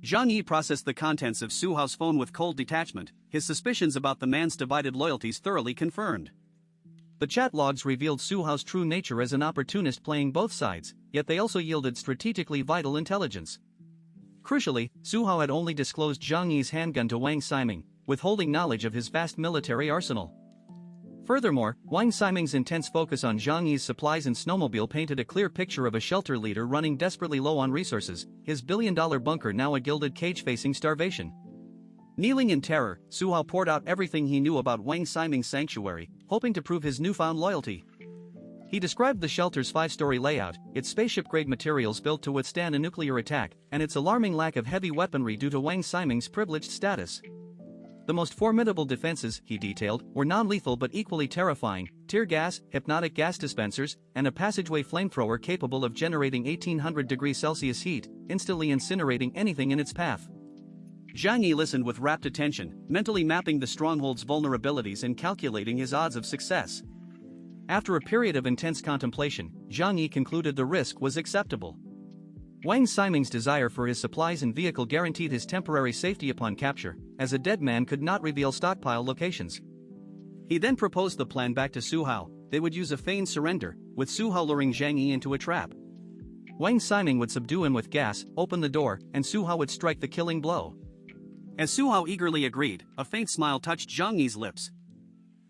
Zhang Yi processed the contents of Su Hao's phone with cold detachment, his suspicions about the man's divided loyalties thoroughly confirmed. The chat logs revealed Su Hao's true nature as an opportunist playing both sides, yet they also yielded strategically vital intelligence. Crucially, Su Hao had only disclosed Zhang Yi's handgun to Wang Ximing, withholding knowledge of his vast military arsenal. Furthermore, Wang Ximing's intense focus on Zhang Yi's supplies and snowmobile painted a clear picture of a shelter leader running desperately low on resources, his billion-dollar bunker now a gilded cage facing starvation. Kneeling in terror, Su Hao poured out everything he knew about Wang Ximing's sanctuary, hoping to prove his newfound loyalty. He described the shelter's 5-story layout, its spaceship-grade materials built to withstand a nuclear attack, and its alarming lack of heavy weaponry due to Wang Ximing's privileged status. The most formidable defenses, he detailed, were non-lethal but equally terrifying: tear gas, hypnotic gas dispensers, and a passageway flamethrower capable of generating 1800 degrees Celsius heat, instantly incinerating anything in its path. Zhang Yi listened with rapt attention, mentally mapping the stronghold's vulnerabilities and calculating his odds of success. After a period of intense contemplation, Zhang Yi concluded the risk was acceptable. Wang Ximing's desire for his supplies and vehicle guaranteed his temporary safety upon capture, as a dead man could not reveal stockpile locations. He then proposed the plan back to Su Hao. They would use a feigned surrender, with Su Hao luring Zhang Yi into a trap. Wang Ximing would subdue him with gas, open the door, and Su Hao would strike the killing blow. As Su Hao eagerly agreed, a faint smile touched Zhang Yi's lips.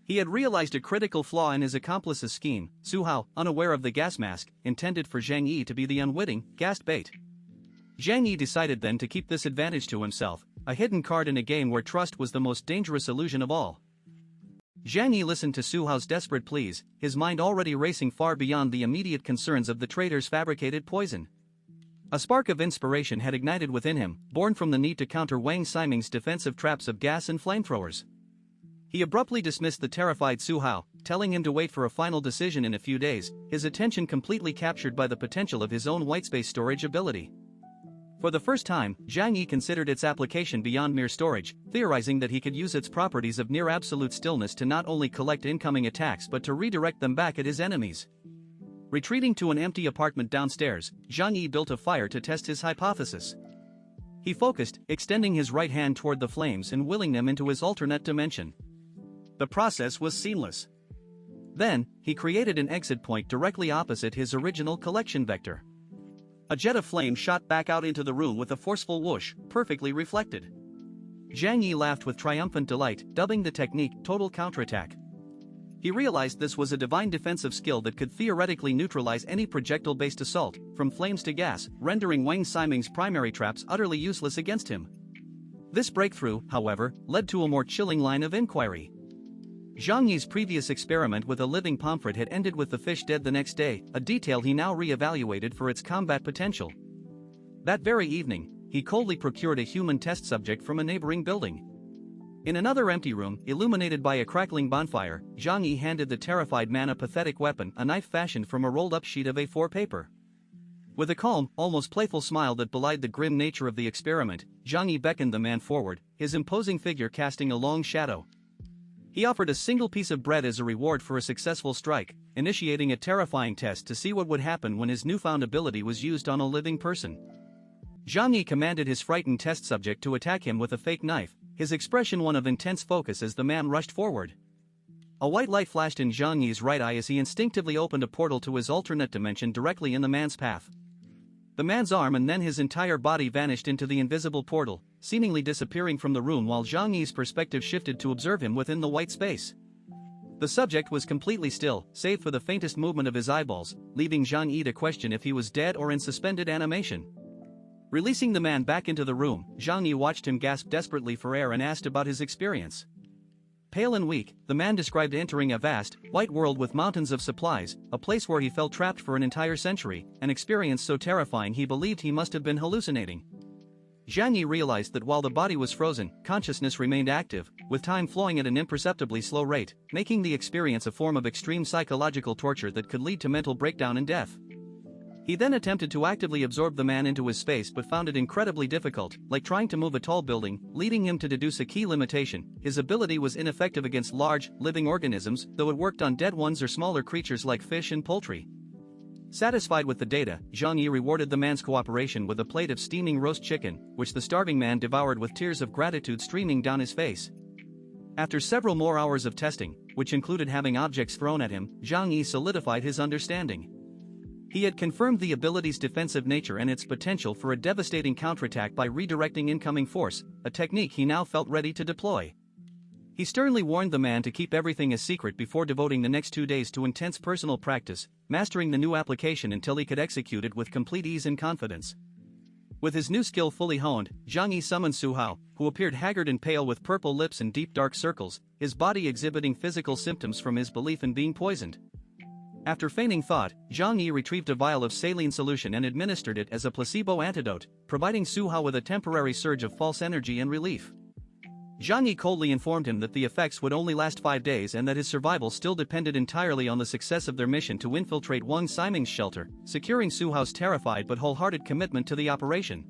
He had realized a critical flaw in his accomplice's scheme. Su Hao, unaware of the gas mask, intended for Zhang Yi to be the unwitting, gassed bait. Zhang Yi decided then to keep this advantage to himself, a hidden card in a game where trust was the most dangerous illusion of all. Zhang Yi listened to Su Hao's desperate pleas, his mind already racing far beyond the immediate concerns of the traitor's fabricated poison. A spark of inspiration had ignited within him, born from the need to counter Wang Ximing's defensive traps of gas and flamethrowers. He abruptly dismissed the terrified Su Hao, telling him to wait for a final decision in a few days, his attention completely captured by the potential of his own whitespace storage ability. For the first time, Zhang Yi considered its application beyond mere storage, theorizing that he could use its properties of near-absolute stillness to not only collect incoming attacks but to redirect them back at his enemies. Retreating to an empty apartment downstairs, Zhang Yi built a fire to test his hypothesis. He focused, extending his right hand toward the flames and willing them into his alternate dimension. The process was seamless. Then, he created an exit point directly opposite his original collection vector. A jet of flame shot back out into the room with a forceful whoosh, perfectly reflected. Zhang Yi laughed with triumphant delight, dubbing the technique total counterattack. He realized this was a divine defensive skill that could theoretically neutralize any projectile-based assault, from flames to gas, rendering Wang Ximing's primary traps utterly useless against him. This breakthrough, however, led to a more chilling line of inquiry. Zhang Yi's previous experiment with a living pomfret had ended with the fish dead the next day, a detail he now re-evaluated for its combat potential. That very evening, he coldly procured a human test subject from a neighboring building. In another empty room, illuminated by a crackling bonfire, Zhang Yi handed the terrified man a pathetic weapon, a knife fashioned from a rolled-up sheet of A4 paper. With a calm, almost playful smile that belied the grim nature of the experiment, Zhang Yi beckoned the man forward, his imposing figure casting a long shadow. He offered a single piece of bread as a reward for a successful strike, initiating a terrifying test to see what would happen when his newfound ability was used on a living person. Zhang Yi commanded his frightened test subject to attack him with a fake knife, his expression one of intense focus as the man rushed forward. A white light flashed in Zhang Yi's right eye as he instinctively opened a portal to his alternate dimension directly in the man's path. The man's arm and then his entire body vanished into the invisible portal, seemingly disappearing from the room while Zhang Yi's perspective shifted to observe him within the white space. The subject was completely still, save for the faintest movement of his eyeballs, leaving Zhang Yi to question if he was dead or in suspended animation. Releasing the man back into the room, Zhang Yi watched him gasp desperately for air and asked about his experience. Pale and weak, the man described entering a vast, white world with mountains of supplies, a place where he felt trapped for an entire century, an experience so terrifying he believed he must have been hallucinating. Zhang Yi realized that while the body was frozen, consciousness remained active, with time flowing at an imperceptibly slow rate, making the experience a form of extreme psychological torture that could lead to mental breakdown and death. He then attempted to actively absorb the man into his space but found it incredibly difficult, like trying to move a tall building, leading him to deduce a key limitation: his ability was ineffective against large, living organisms, though it worked on dead ones or smaller creatures like fish and poultry. Satisfied with the data, Zhang Yi rewarded the man's cooperation with a plate of steaming roast chicken, which the starving man devoured with tears of gratitude streaming down his face. After several more hours of testing, which included having objects thrown at him, Zhang Yi solidified his understanding. He had confirmed the ability's defensive nature and its potential for a devastating counterattack by redirecting incoming force, a technique he now felt ready to deploy. He sternly warned the man to keep everything a secret before devoting the next 2 days to intense personal practice, mastering the new application until he could execute it with complete ease and confidence. With his new skill fully honed, Zhang Yi summoned Su Hao, who appeared haggard and pale with purple lips and deep dark circles, his body exhibiting physical symptoms from his belief in being poisoned. After feigning thought, Zhang Yi retrieved a vial of saline solution and administered it as a placebo antidote, providing Su Hao with a temporary surge of false energy and relief. Zhang Yi coldly informed him that the effects would only last 5 days and that his survival still depended entirely on the success of their mission to infiltrate Wang Ximing's shelter, securing Su Hao's terrified but wholehearted commitment to the operation.